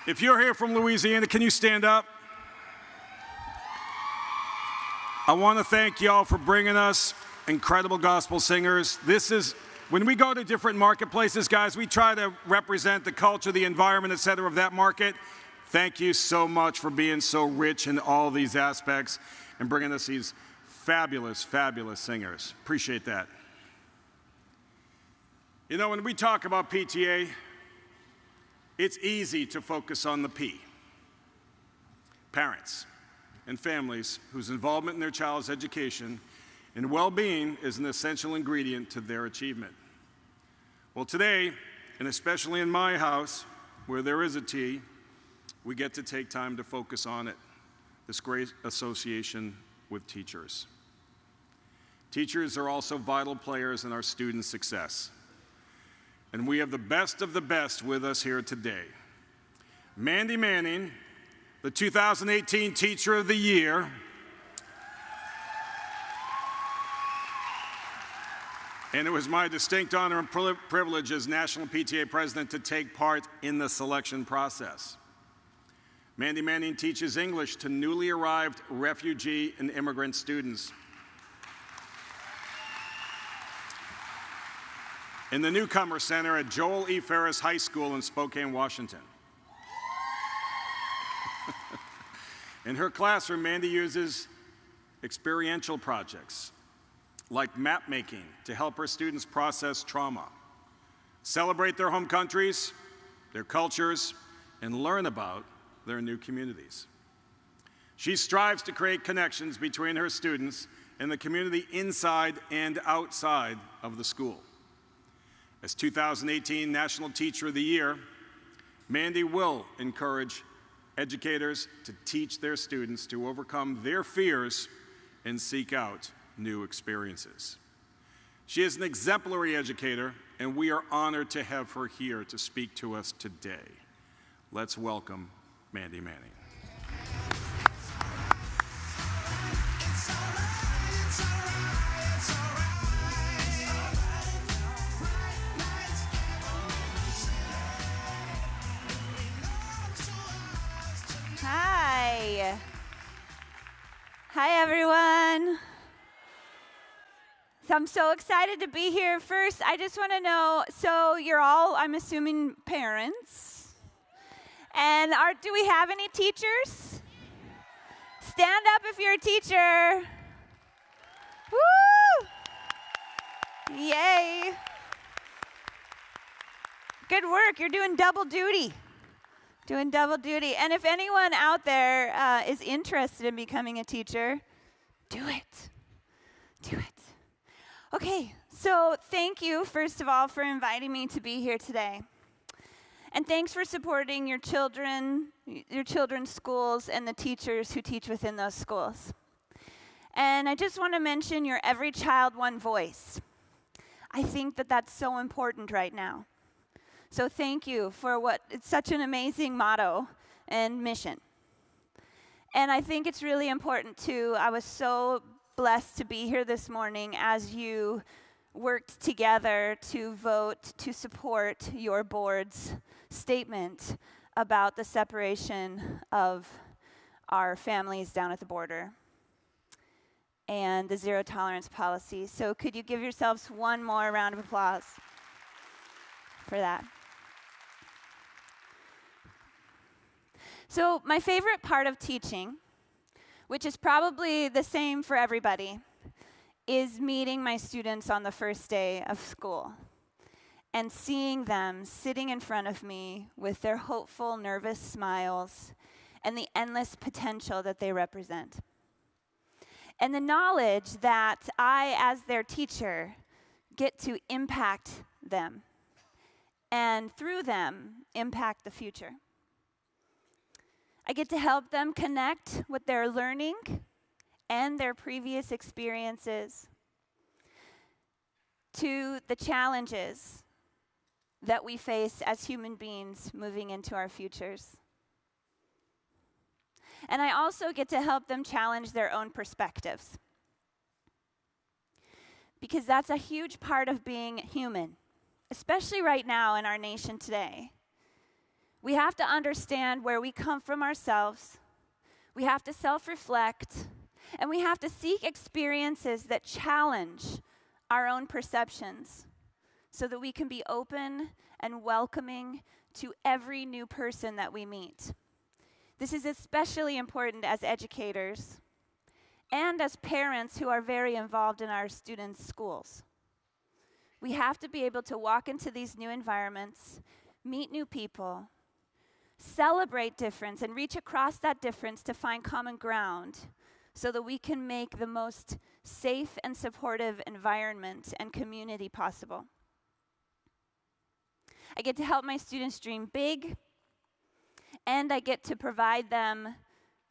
If you're here from Louisiana, can you stand up? I want to thank y'all for bringing us incredible gospel singers. When we go to different marketplaces, guys, we try to represent the culture, the environment, et cetera, of that market. Thank you so much for being so rich in all these aspects and bringing us these fabulous, fabulous singers. Appreciate that. You know, when we talk about PTA, it's easy to focus on the P. Parents and families whose involvement in their child's education and well-being is an essential ingredient to their achievement. Well, today, and especially in my house, where there is a T, we get to take time to focus on it, this great association with teachers. Teachers are also vital players in our students' success. And we have the best of the best with us here today. Mandy Manning, the 2018 Teacher of the Year. And it was my distinct honor and privilege as National PTA President to take part in the selection process. Mandy Manning teaches English to newly arrived refugee and immigrant students in the Newcomer Center at Joel E. Ferris High School in Spokane, Washington. In her classroom, Mandy uses experiential projects like map making to help her students process trauma, celebrate their home countries, their cultures, and learn about their new communities. She strives to create connections between her students and the community inside and outside of the school. As 2018 National Teacher of the Year, Mandy will encourage educators to teach their students to overcome their fears and seek out new experiences. She is an exemplary educator, and we are honored to have her here to speak to us today. Let's welcome Mandy Manning. Hi, everyone. So I'm so excited to be here. First, I just want to know, so you're all, I'm assuming, parents. And do we have any teachers? Stand up if you're a teacher. Woo! Yay. Good work. You're doing double duty. Doing double duty. And if anyone out there is interested in becoming a teacher, do it. Do it. Okay, so thank you, first of all, for inviting me to be here today. And thanks for supporting your children's schools, and the teachers who teach within those schools. And I just want to mention your Every Child, One Voice. I think that that's so important right now. So thank you for it's such an amazing motto and mission. And I think it's really important too. I was so blessed to be here this morning as you worked together to vote to support your board's statement about the separation of our families down at the border and the zero tolerance policy. So could you give yourselves one more round of applause for that? So my favorite part of teaching, which is probably the same for everybody, is meeting my students on the first day of school and seeing them sitting in front of me with their hopeful, nervous smiles and the endless potential that they represent. And the knowledge that I, as their teacher, get to impact them and through them, impact the future. I get to help them connect what they're learning and their previous experiences to the challenges that we face as human beings moving into our futures. And I also get to help them challenge their own perspectives, because that's a huge part of being human, especially right now in our nation today. We have to understand where we come from ourselves. We have to self-reflect, and we have to seek experiences that challenge our own perceptions so that we can be open and welcoming to every new person that we meet. This is especially important as educators and as parents who are very involved in our students' schools. We have to be able to walk into these new environments, meet new people, celebrate difference, and reach across that difference to find common ground so that we can make the most safe and supportive environment and community possible. I get to help my students dream big, and I get to provide them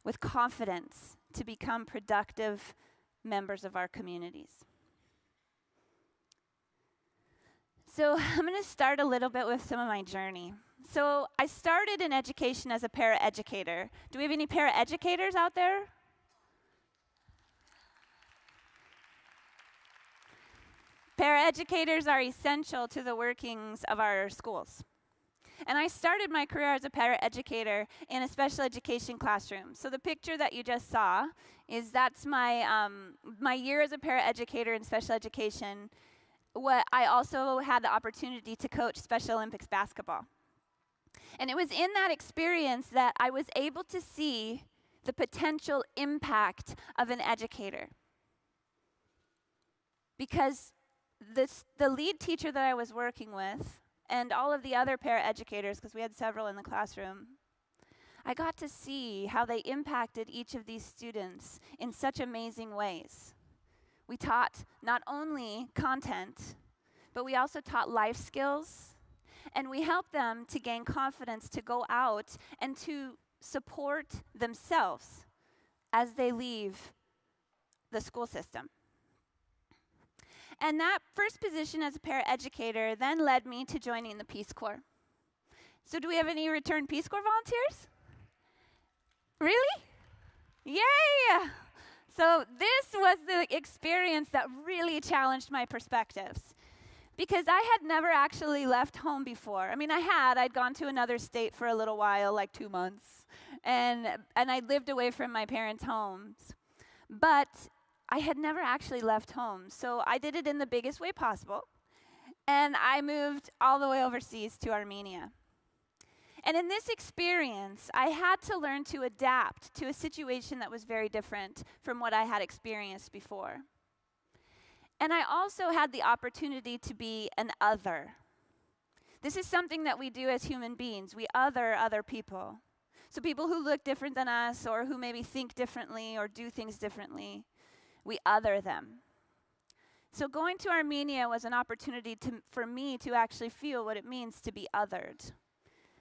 with confidence to become productive members of our communities. So I'm going to start a little bit with some of my journey. So I started in education as a paraeducator. Do we have any paraeducators out there? Paraeducators are essential to the workings of our schools. And I started my career as a paraeducator in a special education classroom. So the picture that you just saw that's my year as a paraeducator in special education. I also had the opportunity to coach Special Olympics basketball. And it was in that experience that I was able to see the potential impact of an educator. Because the lead teacher that I was working with, and all of the other paraeducators, because we had several in the classroom, I got to see how they impacted each of these students in such amazing ways. We taught not only content, but we also taught life skills, and we helped them to gain confidence to go out and to support themselves as they leave the school system. And that first position as a paraeducator then led me to joining the Peace Corps. So do we have any returned Peace Corps volunteers? Really? Yay! So this was the experience that really challenged my perspectives, because I had never actually left home before. I mean, I'd gone to another state for a little while, like 2 months, and I lived away from my parents' homes. But I had never actually left home, so I did it in the biggest way possible, and I moved all the way overseas to Armenia. And in this experience, I had to learn to adapt to a situation that was very different from what I had experienced before. And I also had the opportunity to be an other. This is something that we do as human beings. We other other people. So people who look different than us, or who maybe think differently or do things differently, we other them. So going to Armenia was an opportunity for me to actually feel what it means to be othered.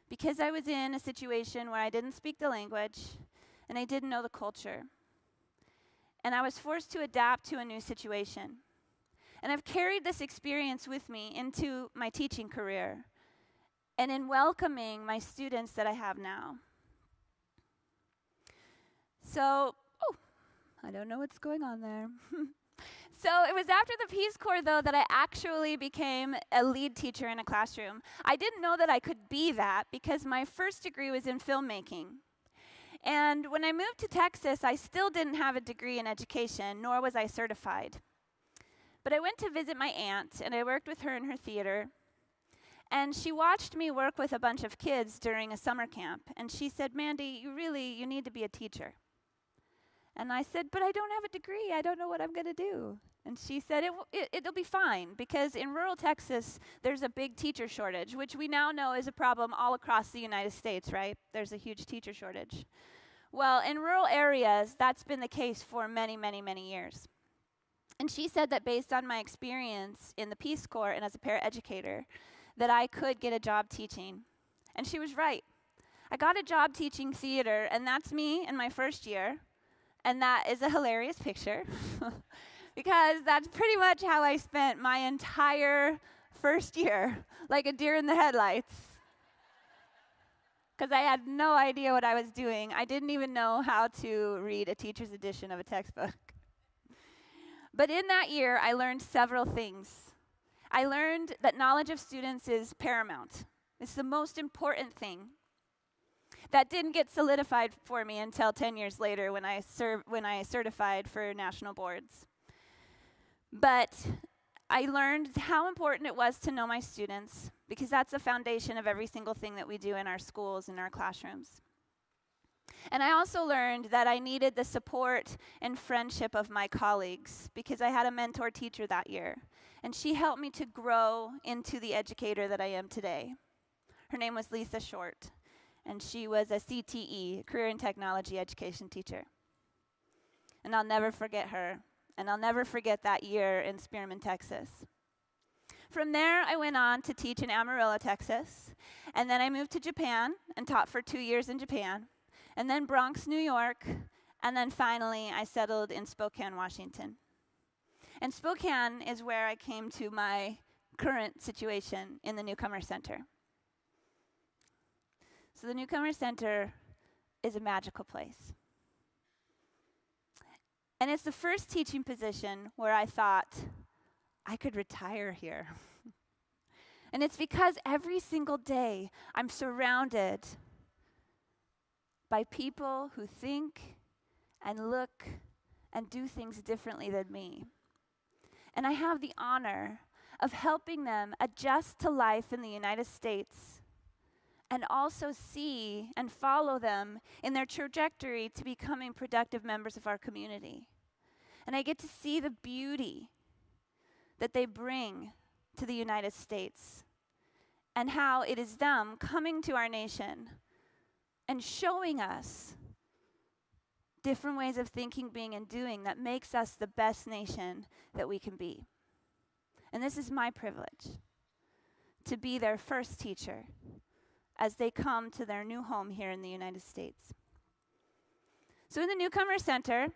Because I was in a situation where I didn't speak the language, and I didn't know the culture. And I was forced to adapt to a new situation. And I've carried this experience with me into my teaching career, and in welcoming my students that I have now. So, I don't know what's going on there. So it was after the Peace Corps, though, that I actually became a lead teacher in a classroom. I didn't know that I could be that because my first degree was in filmmaking. And when I moved to Texas, I still didn't have a degree in education, nor was I certified. But I went to visit my aunt, and I worked with her in her theater. And she watched me work with a bunch of kids during a summer camp. And she said, "Mandy, you need to be a teacher." And I said, "But I don't have a degree. I don't know what I'm going to do." And she said, it'll be fine, because in rural Texas, there's a big teacher shortage, which we now know is a problem all across the United States, right? There's a huge teacher shortage. Well, in rural areas, that's been the case for many, many, many years. And she said that based on my experience in the Peace Corps and as a paraeducator, that I could get a job teaching. And she was right. I got a job teaching theater, and that's me in my first year. And that is a hilarious picture because that's pretty much how I spent my entire first year, like a deer in the headlights, because I had no idea what I was doing. I didn't even know how to read a teacher's edition of a textbook. But in that year, I learned several things. I learned that knowledge of students is paramount. It's the most important thing. That didn't get solidified for me until 10 years later when I certified for national boards. But I learned how important it was to know my students, because that's the foundation of every single thing that we do in our schools, in our classrooms. And I also learned that I needed the support and friendship of my colleagues, because I had a mentor teacher that year, and she helped me to grow into the educator that I am today. Her name was Lisa Short, and she was a CTE, Career and Technology Education teacher. And I'll never forget her, and I'll never forget that year in Spearman, Texas. From there, I went on to teach in Amarillo, Texas, and then I moved to Japan and taught for 2 years in Japan, and then Bronx, New York, and then finally I settled in Spokane, Washington. And Spokane is where I came to my current situation in the Newcomer Center. So the Newcomer Center is a magical place. And it's the first teaching position where I thought I could retire here. And it's because every single day I'm surrounded by people who think and look and do things differently than me. And I have the honor of helping them adjust to life in the United States and also see and follow them in their trajectory to becoming productive members of our community. And I get to see the beauty that they bring to the United States and how it is them coming to our nation and showing us different ways of thinking, being, and doing that makes us the best nation that we can be. And this is my privilege, to be their first teacher as they come to their new home here in the United States. So in the Newcomer Center,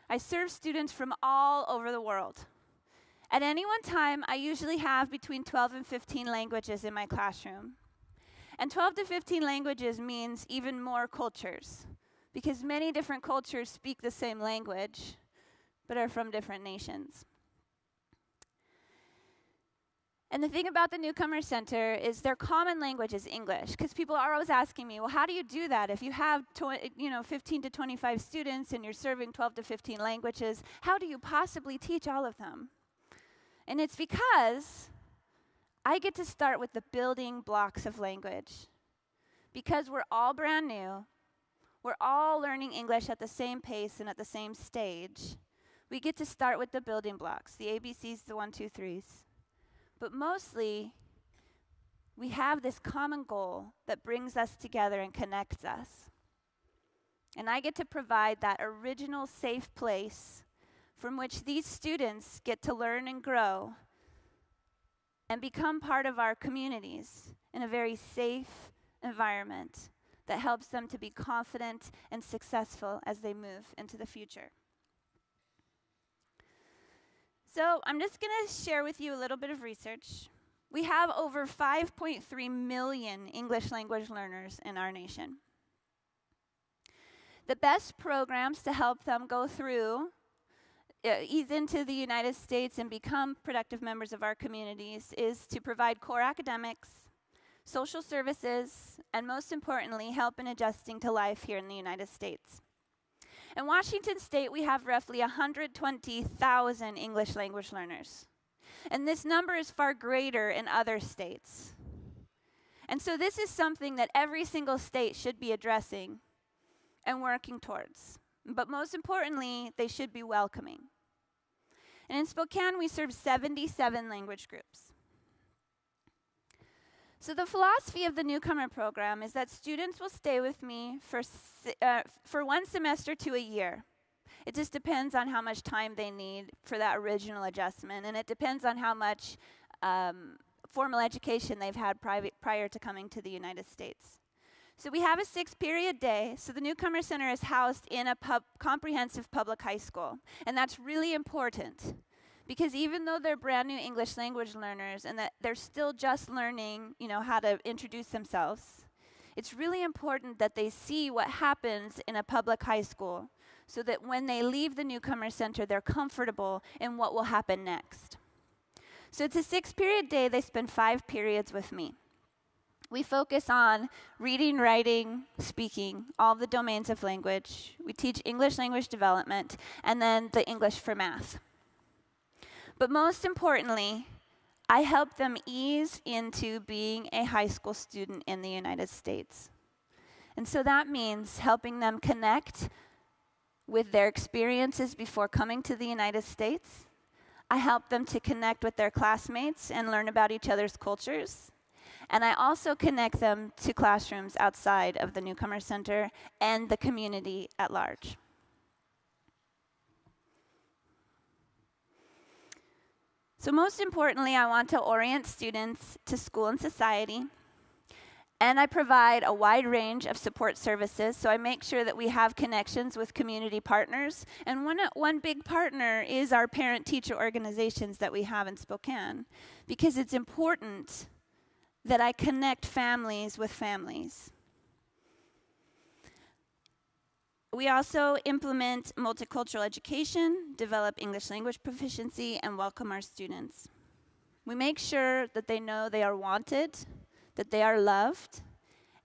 I serve students from all over the world. At any one time, I usually have between 12 and 15 languages in my classroom. And 12 to 15 languages means even more cultures, because many different cultures speak the same language, but are from different nations. And the thing about the Newcomer Center is their common language is English, because people are always asking me, well, how do you do that? If you have 15 to 25 students and you're serving 12 to 15 languages, how do you possibly teach all of them? And it's because I get to start with the building blocks of language. Because we're all brand new, we're all learning English at the same pace and at the same stage, we get to start with the building blocks, the ABCs, the 1, 2, 3s. But mostly, we have this common goal that brings us together and connects us. And I get to provide that original safe place from which these students get to learn and grow and become part of our communities in a very safe environment that helps them to be confident and successful as they move into the future. So I'm just going to share with you a little bit of research. We have over 5.3 million English language learners in our nation. The best programs to help them go through, ease into the United States and become productive members of our communities is to provide core academics, social services, and most importantly, help in adjusting to life here in the United States. In Washington State, we have roughly 120,000 English language learners. And this number is far greater in other states. And so this is something that every single state should be addressing and working towards. But most importantly, they should be welcoming. And in Spokane, we serve 77 language groups. So the philosophy of the Newcomer Program is that students will stay with me for 1 semester to a year. It just depends on how much time they need for that original adjustment, and it depends on how much formal education they've had prior to coming to the United States. So we have a 6-period day, so the Newcomer Center is housed in a comprehensive public high school, and that's really important. Because even though they're brand new English language learners and that they're still just learning, how to introduce themselves, it's really important that they see what happens in a public high school so that when they leave the Newcomer Center, they're comfortable in what will happen next. So it's a 6-period day. They spend 5 periods with me. We focus on reading, writing, speaking, all the domains of language. We teach English language development, and then the English for math. But most importantly, I help them ease into being a high school student in the United States. And so that means helping them connect with their experiences before coming to the United States. I help them to connect with their classmates and learn about each other's cultures. And I also connect them to classrooms outside of the Newcomer Center and the community at large. So most importantly, I want to orient students to school and society. And I provide a wide range of support services, so I make sure that we have connections with community partners. And one big partner is our parent-teacher organizations that we have in Spokane, because it's important that I connect families with families. We also implement multicultural education, develop English language proficiency, and welcome our students. We make sure that they know they are wanted, that they are loved,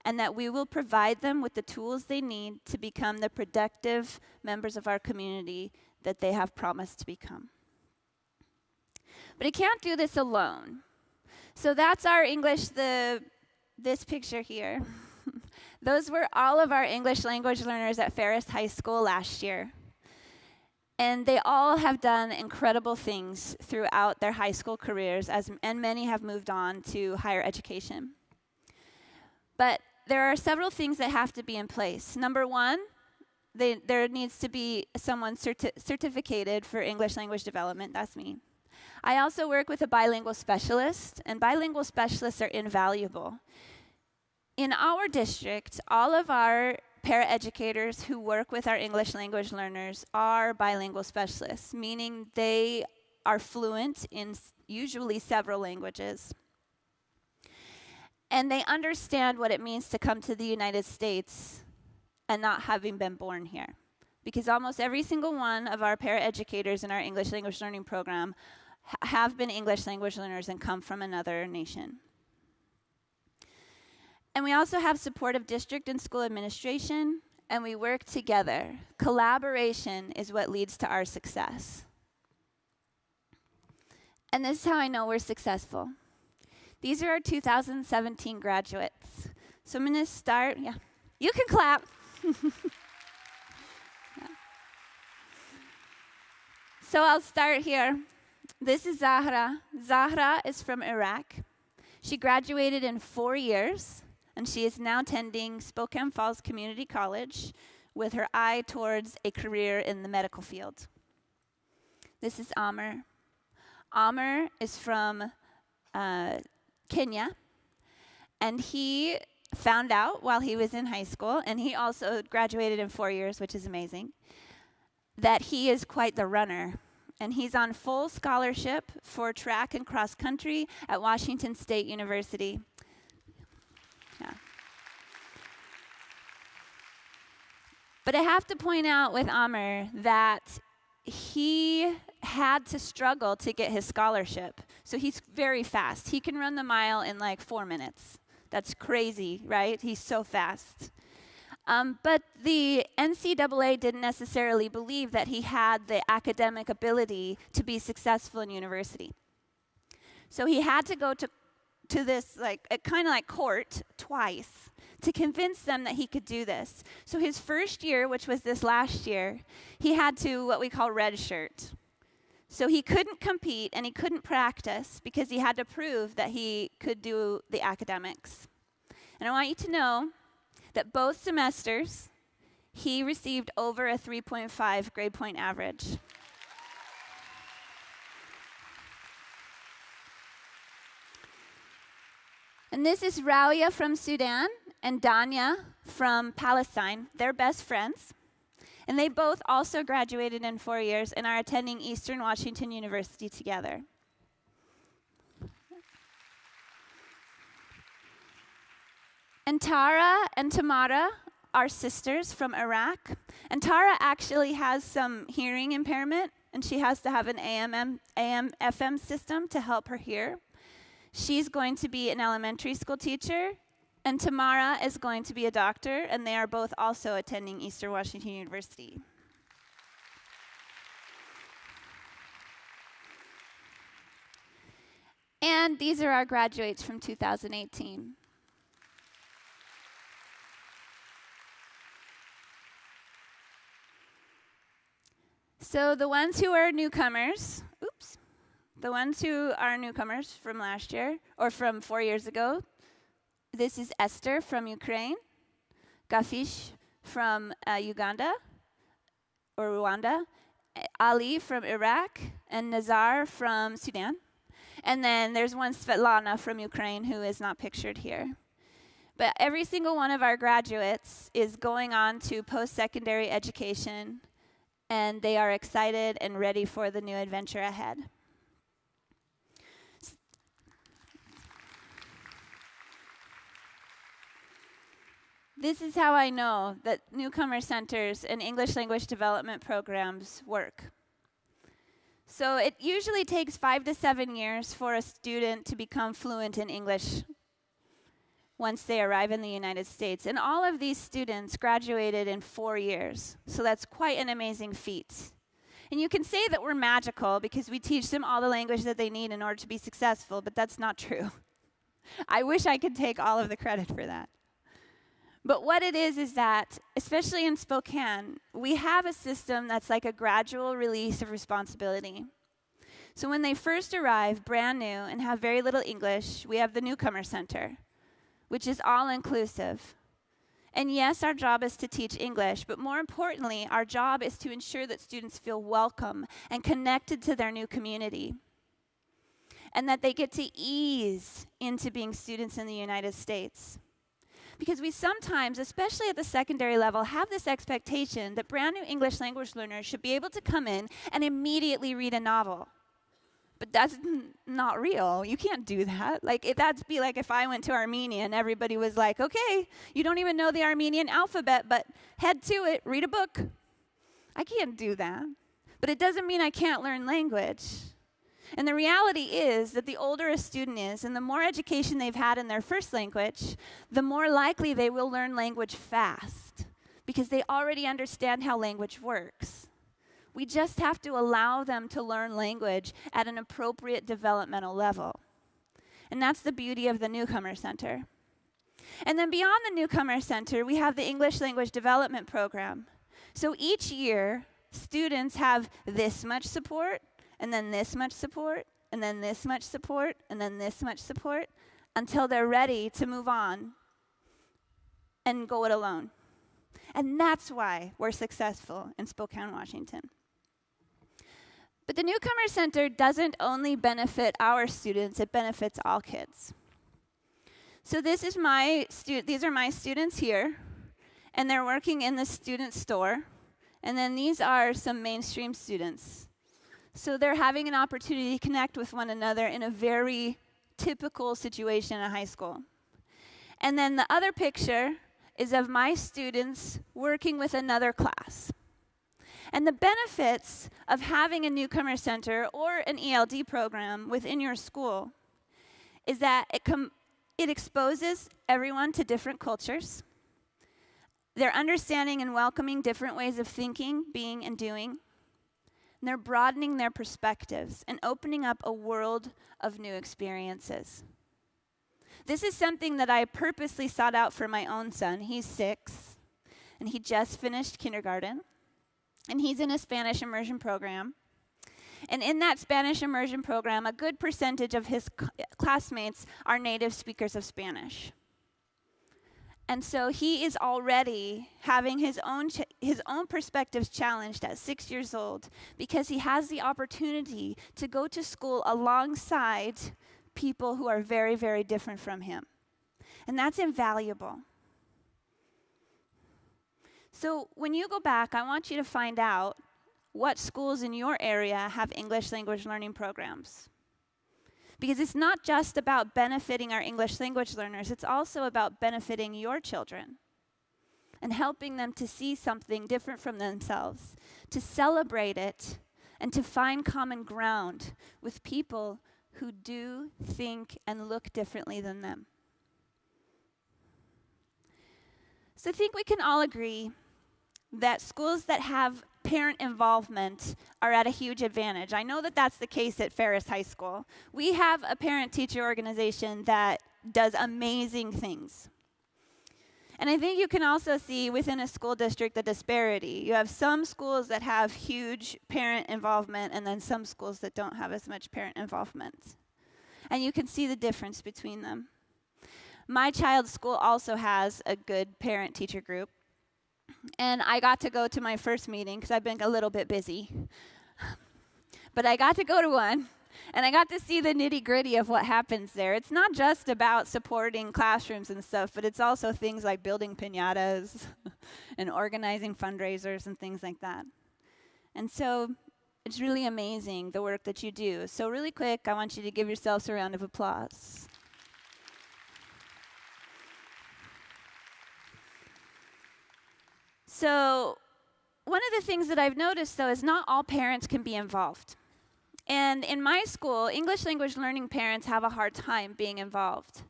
and that we will provide them with the tools they need to become the productive members of our community that they have promised to become. But it can't do this alone. So that's our English, this picture here. Those were all of our English language learners at Ferris High School last year. And they all have done incredible things throughout their high school careers, and many have moved on to higher education. But there are several things that have to be in place. Number one, there needs to be someone certificated for English language development. That's me. I also work with a bilingual specialist, and bilingual specialists are invaluable. In our district, all of our paraeducators who work with our English language learners are bilingual specialists, meaning they are fluent in usually several languages. And they understand what it means to come to the United States and not having been born here. Because almost every single one of our paraeducators in our English language learning program have been English language learners and come from another nation. And we also have support of district and school administration, and we work together. Collaboration is what leads to our success. And this is how I know we're successful. These are our 2017 graduates. So I'm going to start, you can clap. So I'll start here. This is Zahra. Zahra is from Iraq. She graduated in 4 years, and she is now attending Spokane Falls Community College with her eye towards a career in the medical field. This is Amr. Amr is from Kenya, and he found out while he was in high school, and he also graduated in 4 years, which is amazing, that he is quite the runner. And he's on full scholarship for track and cross country at Washington State University. Yeah. But I have to point out with Amr that he had to struggle to get his scholarship. So he's very fast. He can run the mile in like 4 minutes. That's crazy, right? He's so fast. But the NCAA didn't necessarily believe that he had the academic ability to be successful in university. So he had to go to this kind of like court twice to convince them that he could do this. So his first year, which was this last year, he had to what we call redshirt. So he couldn't compete and he couldn't practice because he had to prove that he could do the academics. And I want you to know that both semesters, he received over a 3.5 grade point average. And this is Rauya from Sudan and Danya from Palestine. They're best friends. And they both also graduated in 4 years and are attending Eastern Washington University together. And Tara and Tamara are sisters from Iraq. And Tara actually has some hearing impairment, and she has to have an AM/FM system to help her hear. She's going to be an elementary school teacher And Tamara is going to be a doctor, and they are both also attending Eastern Washington University. And these are our graduates from 2018. So the ones who are newcomers, the ones who are newcomers from last year, or from 4 years ago, this is Esther from Ukraine, Gafish from Uganda, or Rwanda, Ali from Iraq, and Nazar from Sudan. And then there's one Svetlana from Ukraine who is not pictured here. But every single one of our graduates is going on to post-secondary education, and they are excited and ready for the new adventure ahead. This is how I know that newcomer centers and English language development programs work. So it usually takes 5 to 7 years for a student to become fluent in English once they arrive in the United States. And all of these students graduated in 4 years. So that's quite an amazing feat. And you can say that we're magical because we teach them all the language that they need in order to be successful, but that's not true. I wish I could take all of the credit for that. But what it is that, especially in Spokane, we have a system that's like a gradual release of responsibility. So when they first arrive, brand new, and have very little English, we have the Newcomer Center, which is all-inclusive. And yes, our job is to teach English, but more importantly, our job is to ensure that students feel welcome and connected to their new community, and that they get to ease into being students in the United States. Because we sometimes, especially at the secondary level, have this expectation that brand new English language learners should be able to come in and immediately read a novel. But that's not real. You can't do that. That'd be like if I went to Armenia and everybody was like, okay, you don't even know the Armenian alphabet, but head to it, read a book. I can't do that. But it doesn't mean I can't learn language. And the reality is that the older a student is and the more education they've had in their first language, the more likely they will learn language fast because they already understand how language works. We just have to allow them to learn language at an appropriate developmental level. And that's the beauty of the Newcomer Center. And then beyond the Newcomer Center, we have the English Language Development Program. So each year, students have this much support, and then this much support, and then this much support, and then this much support, until they're ready to move on and go it alone. And that's why we're successful in Spokane, Washington. But the Newcomer Center doesn't only benefit our students, it benefits all kids. So these are my students here, and they're working in the student store. And then these are some mainstream students. So they're having an opportunity to connect with one another in a very typical situation in high school. And then the other picture is of my students working with another class. And the benefits of having a Newcomer Center or an ELD program within your school is that it exposes everyone to different cultures. They're understanding and welcoming different ways of thinking, being, and doing. And they're broadening their perspectives and opening up a world of new experiences. This is something that I purposely sought out for my own son. He's 6, and he just finished kindergarten, and he's in a Spanish immersion program. And in that Spanish immersion program, a good percentage of his classmates are native speakers of Spanish. And so he is already having his own perspectives challenged at 6 years old because he has the opportunity to go to school alongside people who are very, very different from him. And that's invaluable. So when you go back, I want you to find out what schools in your area have English language learning programs. Because it's not just about benefiting our English language learners, it's also about benefiting your children and helping them to see something different from themselves, to celebrate it, and to find common ground with people who do, think, and look differently than them. So I think we can all agree that schools that have parent involvement are at a huge advantage. I know that that's the case at Ferris High School. We have a parent-teacher organization that does amazing things. And I think you can also see within a school district the disparity. You have some schools that have huge parent involvement and then some schools that don't have as much parent involvement. And you can see the difference between them. My child's school also has a good parent-teacher group. And I got to go to my first meeting because I've been a little bit busy. But I got to go to one, and I got to see the nitty-gritty of what happens there. It's not just about supporting classrooms and stuff, but it's also things like building piñatas and organizing fundraisers and things like that. And so it's really amazing, the work that you do. So really quick, I want you to give yourselves a round of applause. So one of the things that I've noticed, though, is not all parents can be involved. And in my school, English language learning parents have a hard time being involved.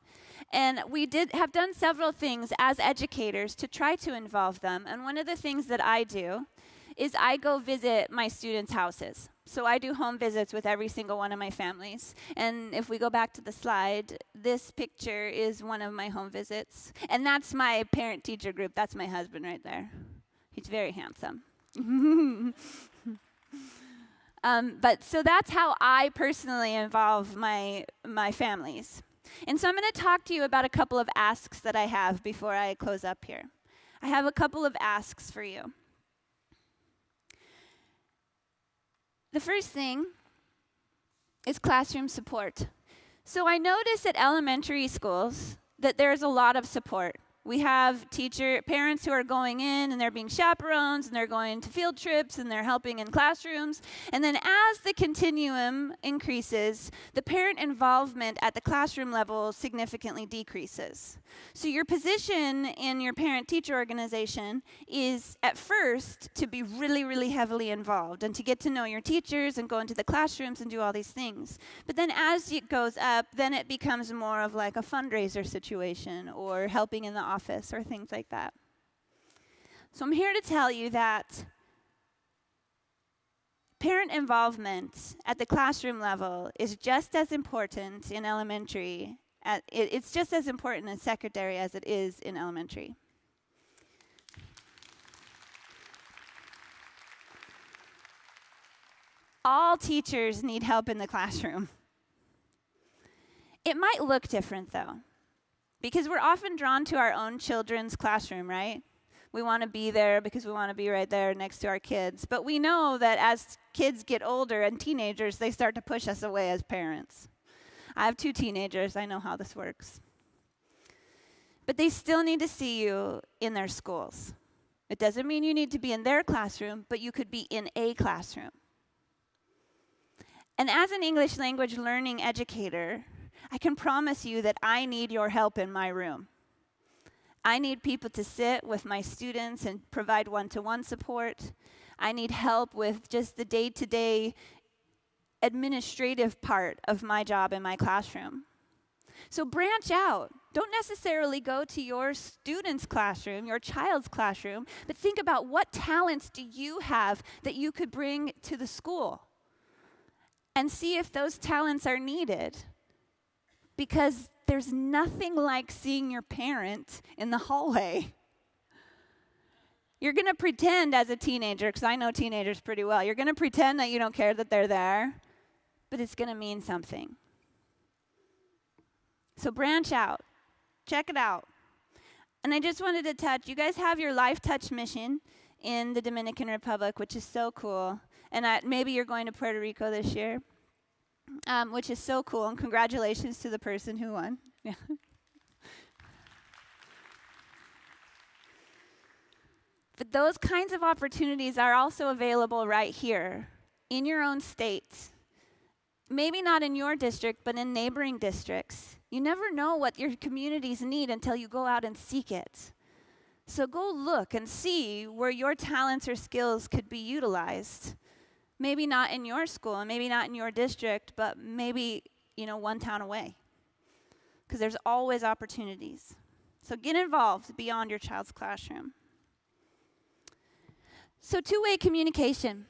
And we have done several things as educators to try to involve them. And one of the things that I do is I go visit my students' houses. So I do home visits with every single one of my families. And if we go back to the slide, this picture is one of my home visits. And that's my parent-teacher group. That's my husband right there. He's very handsome. But so that's how I personally involve my families. And so I'm going to talk to you about a couple of asks that I have before I close up here. I have a couple of asks for you. The first thing is classroom support. So I notice at elementary schools that there's a lot of support. We have parents who are going in and they're being chaperones and they're going to field trips and they're helping in classrooms. And then as the continuum increases, the parent involvement at the classroom level significantly decreases. So your position in your parent-teacher organization is at first to be really, really heavily involved and to get to know your teachers and go into the classrooms and do all these things. But then as it goes up, then it becomes more of like a fundraiser situation or helping in the office or things like that. So I'm here to tell you that parent involvement at the classroom level is just as important in elementary. It's just as important in secondary as it is in elementary. All teachers need help in the classroom. It might look different, though, because we're often drawn to our own children's classroom, right? We want to be there because we want to be right there next to our kids. But we know that as kids get older and teenagers, they start to push us away as parents. I have 2 teenagers. I know how this works. But they still need to see you in their schools. It doesn't mean you need to be in their classroom, but you could be in a classroom. And as an English language learning educator, I can promise you that I need your help in my room. I need people to sit with my students and provide one-to-one support. I need help with just the day-to-day administrative part of my job in my classroom. So branch out. Don't necessarily go to your student's classroom, your child's classroom, but think about what talents do you have that you could bring to the school and see if those talents are needed. Because there's nothing like seeing your parent in the hallway. You're going to pretend as a teenager, because I know teenagers pretty well, you're going to pretend that you don't care that they're there, but it's going to mean something. So branch out. Check it out. And I just wanted to touch, you guys have your Life Touch mission in the Dominican Republic, which is so cool. And maybe you're going to Puerto Rico this year. Which is so cool, and congratulations to the person who won. Yeah. But those kinds of opportunities are also available right here in your own state. Maybe not in your district, but in neighboring districts. You never know what your communities need until you go out and seek it. So go look and see where your talents or skills could be utilized. Maybe not in your school, and maybe not in your district, but maybe, one town away. Because there's always opportunities. So get involved beyond your child's classroom. So two-way communication.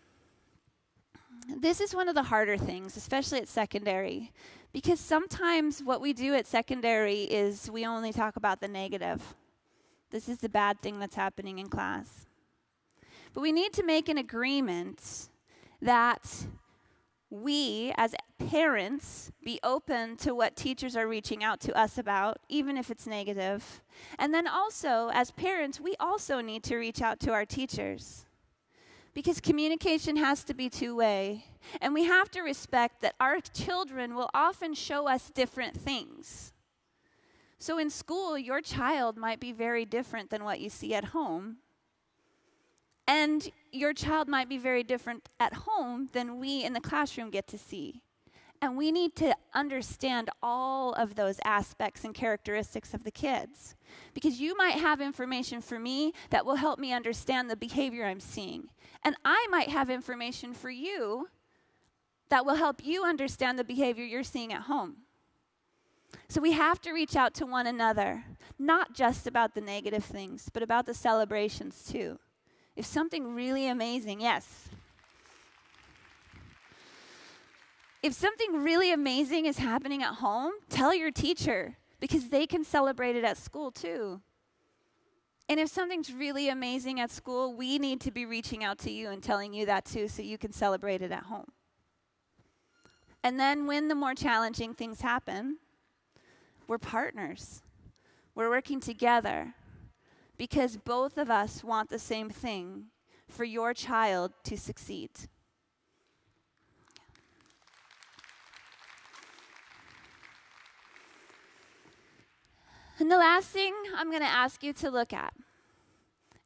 This is one of the harder things, especially at secondary, because sometimes what we do at secondary is we only talk about the negative. This is the bad thing that's happening in class. But we need to make an agreement that we, as parents, be open to what teachers are reaching out to us about, even if it's negative. And then also, as parents, we also need to reach out to our teachers. Because communication has to be two-way. And we have to respect that our children will often show us different things. So in school, your child might be very different than what you see at home. And your child might be very different at home than we in the classroom get to see. And we need to understand all of those aspects and characteristics of the kids. Because you might have information for me that will help me understand the behavior I'm seeing. And I might have information for you that will help you understand the behavior you're seeing at home. So we have to reach out to one another, not just about the negative things, but about the celebrations too. If something really amazing, yes. If something really amazing is happening at home, tell your teacher, because they can celebrate it at school too. And if something's really amazing at school, we need to be reaching out to you and telling you that too, so you can celebrate it at home. And then when the more challenging things happen, we're partners. We're working together because both of us want the same thing for your child to succeed. And the last thing I'm going to ask you to look at,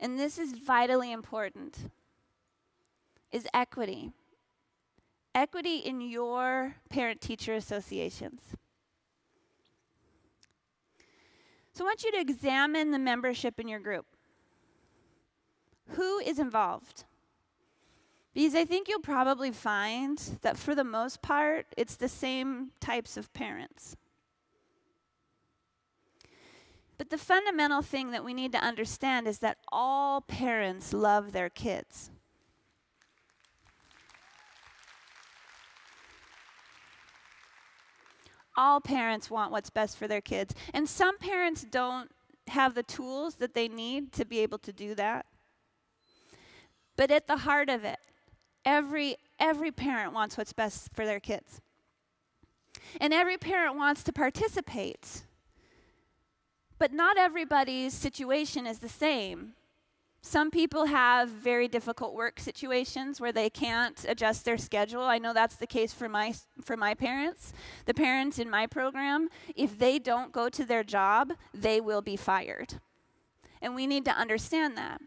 and this is vitally important, is equity. Equity in your parent-teacher associations. So I want you to examine the membership in your group. Who is involved? Because I think you'll probably find that for the most part, it's the same types of parents. But the fundamental thing that we need to understand is that all parents love their kids. All parents want what's best for their kids. And some parents don't have the tools that they need to be able to do that. But at the heart of it, every parent wants what's best for their kids. And every parent wants to participate. But not everybody's situation is the same. Some people have very difficult work situations where they can't adjust their schedule. I know that's the case for my parents. The parents in my program, if they don't go to their job, they will be fired. And we need to understand that.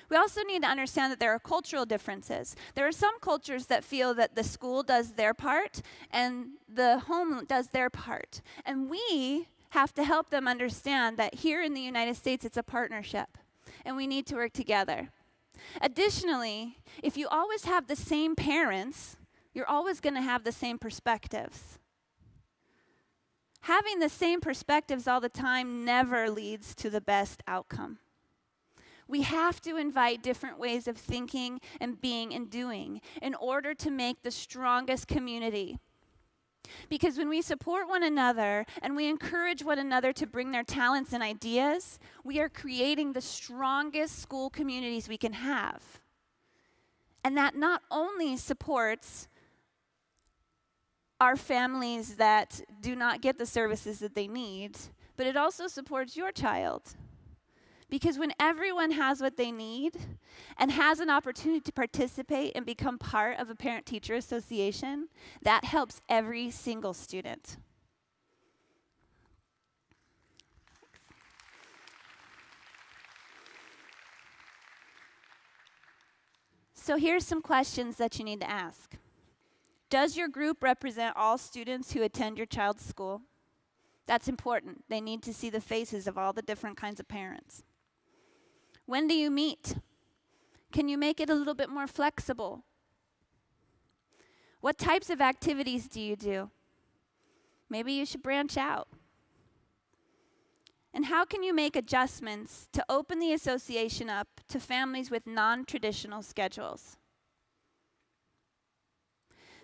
We also need to understand that there are cultural differences. There are some cultures that feel that the school does their part and the home does their part. And we have to help them understand that here in the United States, it's a partnership. And we need to work together. Additionally, if you always have the same parents, you're always going to have the same perspectives. Having the same perspectives all the time never leads to the best outcome. We have to invite different ways of thinking and being and doing in order to make the strongest community. Because when we support one another and we encourage one another to bring their talents and ideas, we are creating the strongest school communities we can have. And that not only supports our families that do not get the services that they need, but it also supports your child. Because when everyone has what they need and has an opportunity to participate and become part of a parent-teacher association, that helps every single student. So here's some questions that you need to ask. Does your group represent all students who attend your child's school? That's important. They need to see the faces of all the different kinds of parents. When do you meet? Can you make it a little bit more flexible? What types of activities do you do? Maybe you should branch out. And how can you make adjustments to open the association up to families with non-traditional schedules?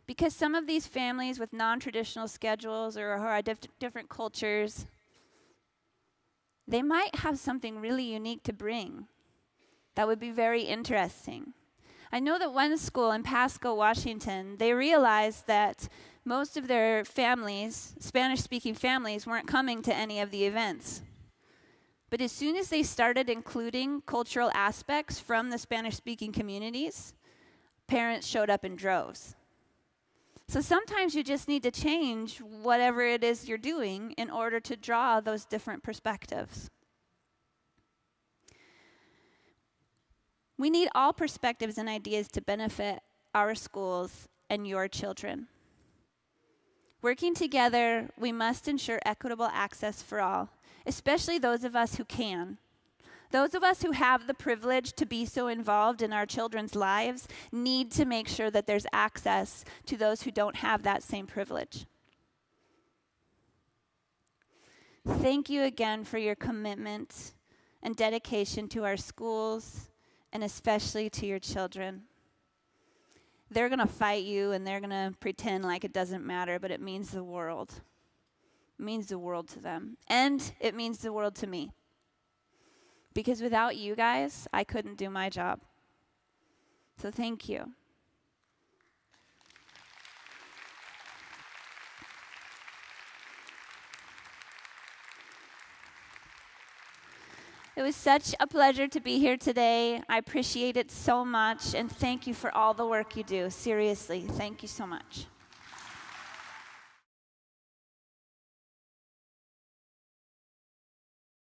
Because some of these families with non-traditional schedules or who are different cultures, they might have something really unique to bring that would be very interesting. I know that one school in Pasco, Washington, they realized that most of their families, Spanish-speaking families, weren't coming to any of the events. But as soon as they started including cultural aspects from the Spanish-speaking communities, parents showed up in droves. So sometimes you just need to change whatever it is you're doing in order to draw those different perspectives. We need all perspectives and ideas to benefit our schools and your children. Working together, we must ensure equitable access for all, especially those of us who can. Those of us who have the privilege to be so involved in our children's lives need to make sure that there's access to those who don't have that same privilege. Thank you again for your commitment and dedication to our schools and especially to your children. They're going to fight you and they're going to pretend like it doesn't matter, but it means the world. It means the world to them. And it means the world to me. Because without you guys, I couldn't do my job. So thank you. It was such a pleasure to be here today. I appreciate it so much, and thank you for all the work you do. Seriously, thank you so much.